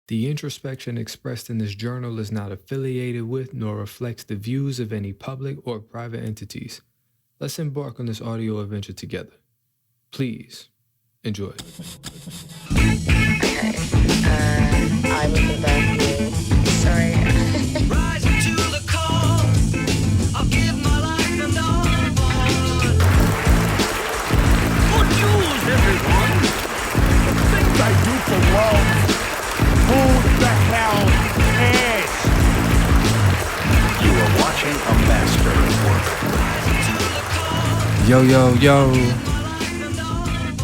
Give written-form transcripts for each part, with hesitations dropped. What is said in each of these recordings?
The introspection expressed in this journal is not affiliated with nor reflects the views of any public or private entities. Let's embark on this audio adventure together. Please enjoy. Okay. I will be back here. Sorry. Rising to the call, I'll give my life and all. Good news, everyone. The things I do for love. Who the hell cares? You are watching a master work. Yo.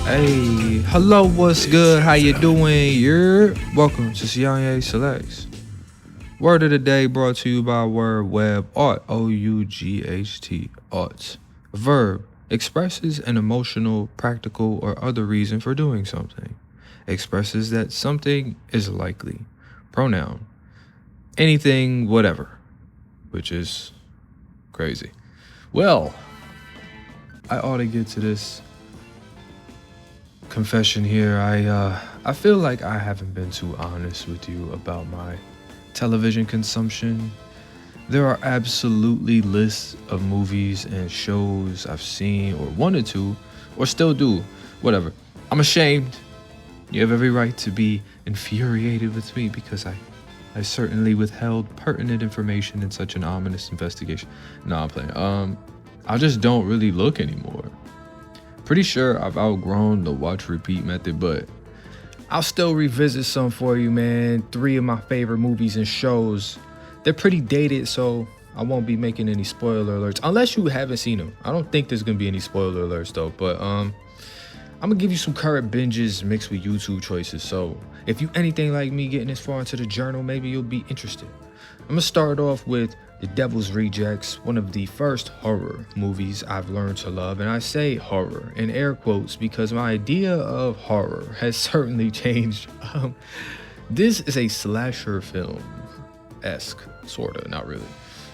Hey, hello, what's good? How you doing? Welcome to Sianye Selects. Word of the day brought to you by Word Web Art, O-U-G-H-T, Arts. A verb expresses an emotional, practical, or other reason for doing something. Expresses that something is likely. Pronoun. Anything, whatever. Which is crazy. Well, I ought to get to this confession here. I feel like I haven't been too honest with you about my television consumption. There are absolutely lists of movies and shows I've seen or wanted to, or still do, whatever. I'm ashamed. You have every right to be infuriated with me because I certainly withheld pertinent information in such an ominous investigation. No, I'm playing. I just don't really look anymore. Pretty sure I've outgrown the watch repeat method, but I'll still revisit some for you, man. 3 of my favorite movies and shows. They're pretty dated, so I won't be making any spoiler alerts unless you haven't seen them. I don't think there's gonna be any spoiler alerts though, but I'm gonna give you some current binges mixed with YouTube choices. So if you anything like me getting this far into the journal, maybe you'll be interested. I'm gonna start off with The Devil's Rejects, one of the first horror movies I've learned to love. And I say horror in air quotes because my idea of horror has certainly changed. This is a slasher film-esque, sorta, not really.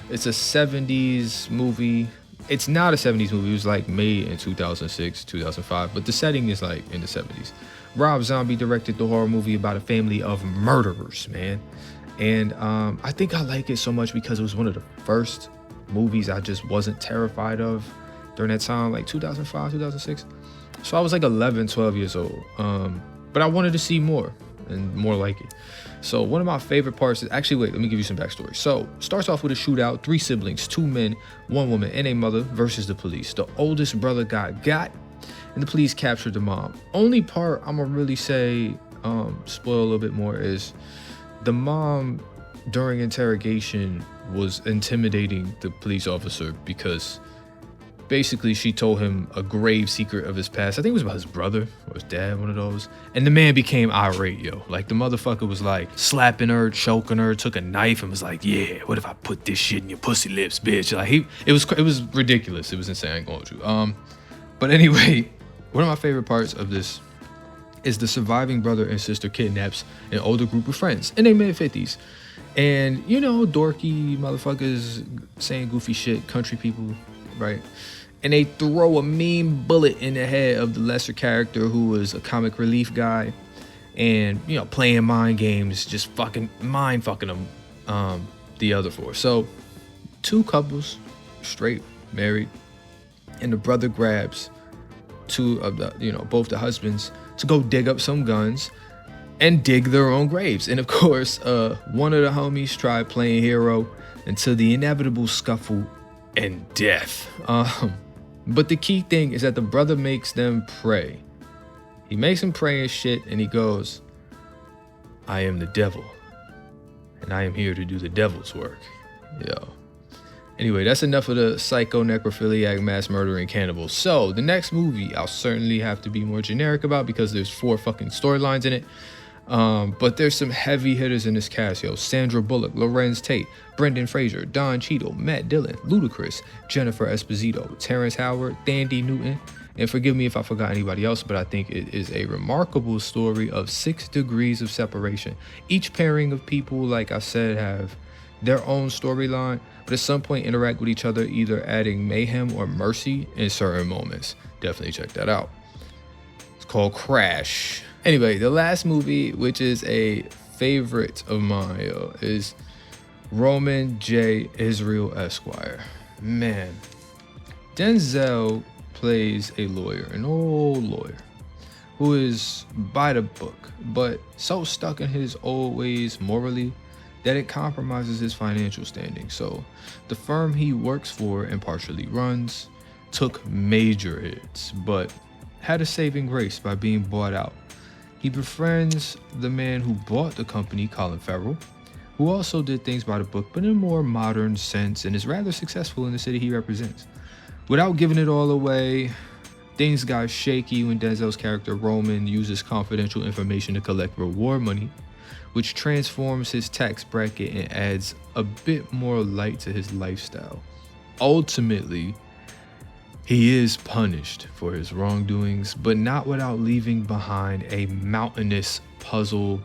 It's a 70s movie. It's not a 70s movie. It was like made in 2006, 2005, but the setting is like in the 70s. Rob Zombie directed the horror movie about a family of murderers, man. And I think I like it so much because it was one of the first movies I just wasn't terrified of during that time, like 2005, 2006. So I was like 11, 12 years old. But I wanted to see more and more like it. So one of my favorite parts is actually, wait, let me give you some backstory. So starts off with a shootout, 3 siblings, 2 men, 1 woman, and a mother versus the police. The oldest brother got, and the police captured the mom. Only part I'm gonna really say, spoil a little bit more, is the mom during interrogation was intimidating the police officer because basically she told him a grave secret of his past. I think it was about his brother or his dad, one of those. And the man became irate, yo. Like the motherfucker was like slapping her, choking her, took a knife and was like, yeah, what if I put this shit in your pussy lips, bitch? Like it was ridiculous. It was insane. I ain't going to. But anyway, one of my favorite parts of this is the surviving brother and sister kidnaps an older group of friends in their mid-50s. And, you know, dorky motherfuckers saying goofy shit, country people, right? And they throw a mean bullet in the head of the lesser character who was a comic relief guy and, you know, playing mind games, just fucking mind-fucking them, the other 4. So 2 couples, straight, married, and the brother grabs 2 of the, you know, both the husbands to go dig up some guns and dig their own graves. And of course, one of the homies tried playing hero until the inevitable scuffle and death. But the key thing is that the brother makes them pray. He makes them pray and shit, and he goes, I am the devil, and I am here to do the devil's work. Yo. Anyway, that's enough of the psycho, necrophiliac, mass murdering cannibals. So the next movie I'll certainly have to be more generic about because there's 4 fucking storylines in it. But there's some heavy hitters in this cast, yo. Sandra Bullock, Lorenz Tate, Brendan Fraser, Don Cheadle, Matt Dillon, Ludacris, Jennifer Esposito, Terrence Howard, Thandie Newton, and forgive me if I forgot anybody else, but I think it is a remarkable story of 6 degrees of separation. Each pairing of people, like I said, have their own storyline, but at some point interact with each other, either adding mayhem or mercy in certain moments. Definitely check that out. It's called Crash. Anyway, the last movie, which is a favorite of mine, yo, is Roman J. Israel Esquire. Man, Denzel plays a lawyer, an old lawyer, who is by the book, but so stuck in his old ways morally that it compromises his financial standing. So the firm he works for and partially runs took major hits, but had a saving grace by being bought out. He befriends the man who bought the company, Colin Farrell, who also did things by the book, but in a more modern sense, and is rather successful in the city he represents. Without giving it all away, things got shaky when Denzel's character Roman uses confidential information to collect reward money, which transforms his tax bracket and adds a bit more light to his lifestyle. Ultimately, he is punished for his wrongdoings, but not without leaving behind a mountainous puzzle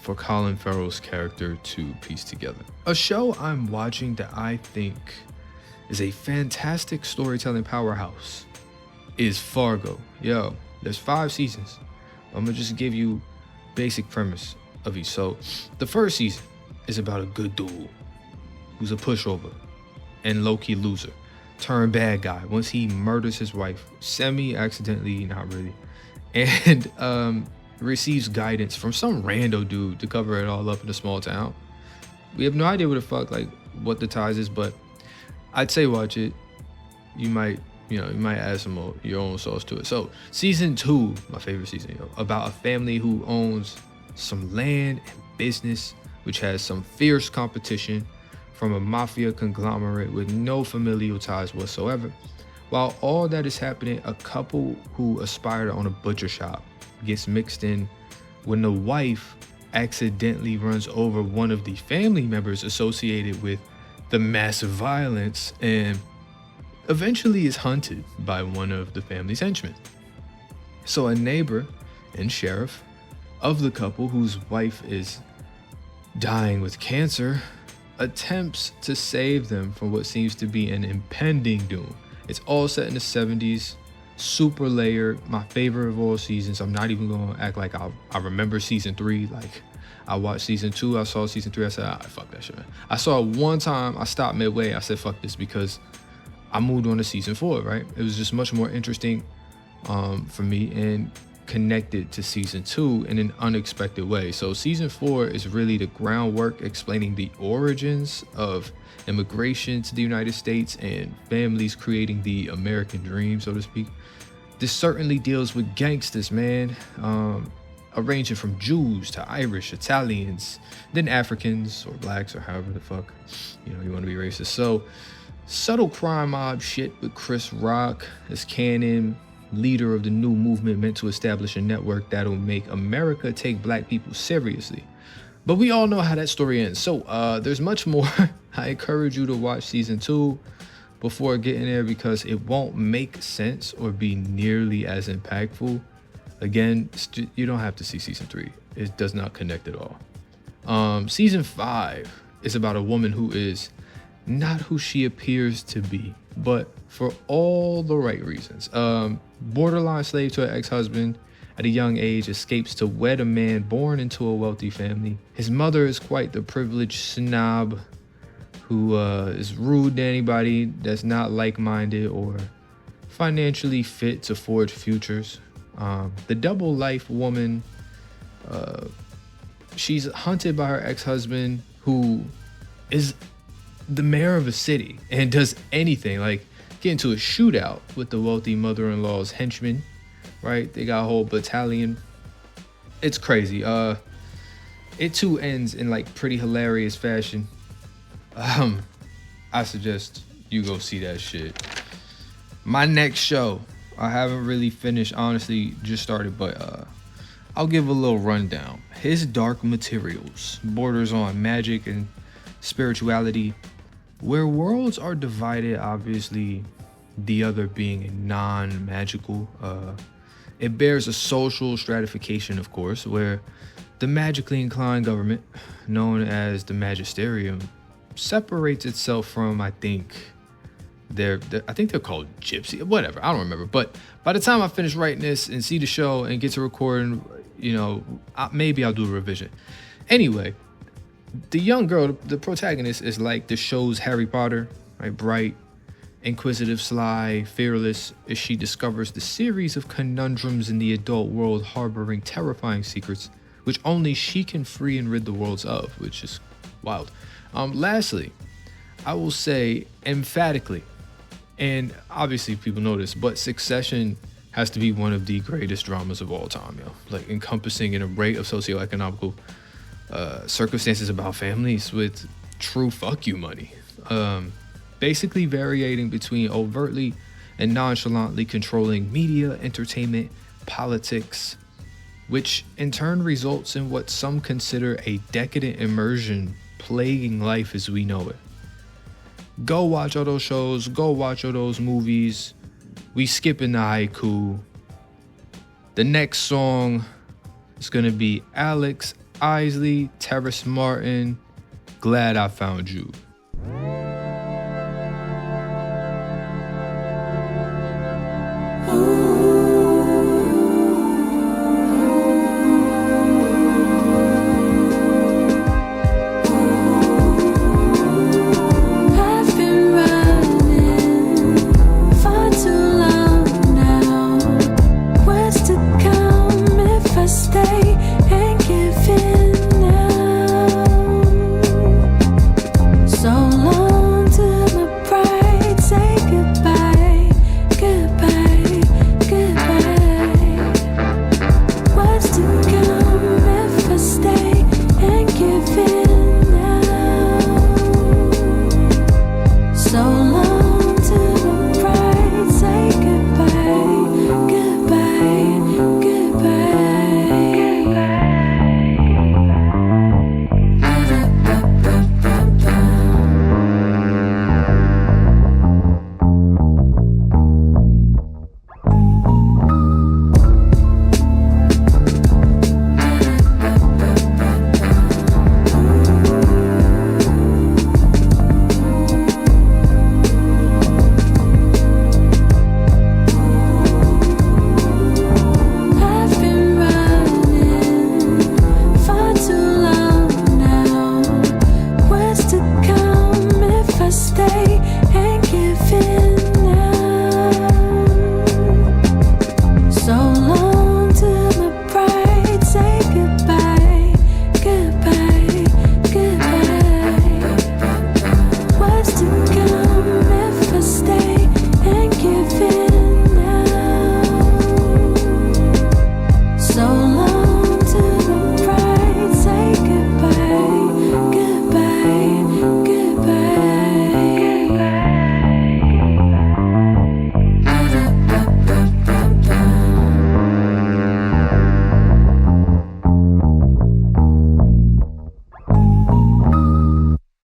for Colin Farrell's character to piece together. A show I'm watching that I think is a fantastic storytelling powerhouse is Fargo. Yo, there's 5 seasons. I'm gonna just give you basic premise of each. So the first season is about a good dude who's a pushover and low-key loser turned bad guy once he murders his wife semi-accidentally, not really, and receives guidance from some rando dude to cover it all up in a small town. We have no idea what the fuck, like, what the ties is, but I'd say watch it. You might add some more your own sauce to it. So season 2, my favorite season, yo, about a family who owns some land and business, which has some fierce competition from a mafia conglomerate with no familial ties whatsoever. While all that is happening, a couple who aspire to own a butcher shop gets mixed in when the wife accidentally runs over one of the family members associated with the massive violence and eventually is hunted by one of the family's henchmen. So a neighbor and sheriff of the couple, whose wife is dying with cancer, attempts to save them from what seems to be an impending doom. It's all set in the 70s, super layered, my favorite of all seasons. I'm not even gonna act like I remember season 3. Like, I watched season 2, I saw season 3, I said, fuck that shit, man. I saw it one time, I stopped midway, I said, fuck this, because I moved on to season 4, right? It was just much more interesting for me and connected to season 2 in an unexpected way. So season 4 is really the groundwork explaining the origins of immigration to the United States and families creating the American dream, so to speak. This certainly deals with gangsters, man, ranging from Jews to Irish, Italians, then Africans or blacks or however the fuck, you want to be racist. So subtle crime mob shit with Chris Rock as Cannon, leader of the new movement meant to establish a network that'll make America take black people seriously. But we all know how that story ends. So there's much more. I encourage you to watch season 2 before getting there, because it won't make sense or be nearly as impactful. Again, you don't have to see season 3. It does not connect at all. Season 5 is about a woman who is not who she appears to be, but for all the right reasons. Borderline slave to her ex-husband at a young age, escapes to wed a man born into a wealthy family. His mother is quite the privileged snob who is rude to anybody that's not like-minded or financially fit to forge futures. The double life woman, she's hunted by her ex-husband, who is the mayor of a city and does anything, like get into a shootout with the wealthy mother-in-law's henchmen, right? They got a whole battalion. It's crazy. It too ends in like pretty hilarious fashion. I suggest you go see that shit. My next show, I haven't really finished, honestly, just started, but I'll give a little rundown. His Dark Materials borders on magic and spirituality, where worlds are divided, obviously the other being a non-magical. It bears a social stratification, of course, where the magically inclined government, known as the Magisterium, separates itself from, I think, I think they're called Gypsy, whatever. I don't remember. But by the time I finish writing this and see the show and get to recording, maybe I'll do a revision. Anyway, the young girl, the protagonist, is like the show's Harry Potter, right? Bright, inquisitive, sly, fearless, as she discovers the series of conundrums in the adult world harboring terrifying secrets, which only she can free and rid the worlds of, which is wild. Lastly, I will say emphatically, and obviously people know this, but Succession has to be one of the greatest dramas of all time, like encompassing an array of socioeconomical circumstances about families with true fuck you money. Basically varying between overtly and nonchalantly controlling media, entertainment, politics, which in turn results in what some consider a decadent immersion plaguing life as we know it. Go watch all those shows, go watch all those movies. We skipping the haiku. The next song is gonna be Alex, Isley, Terrace Martin, Glad I Found You.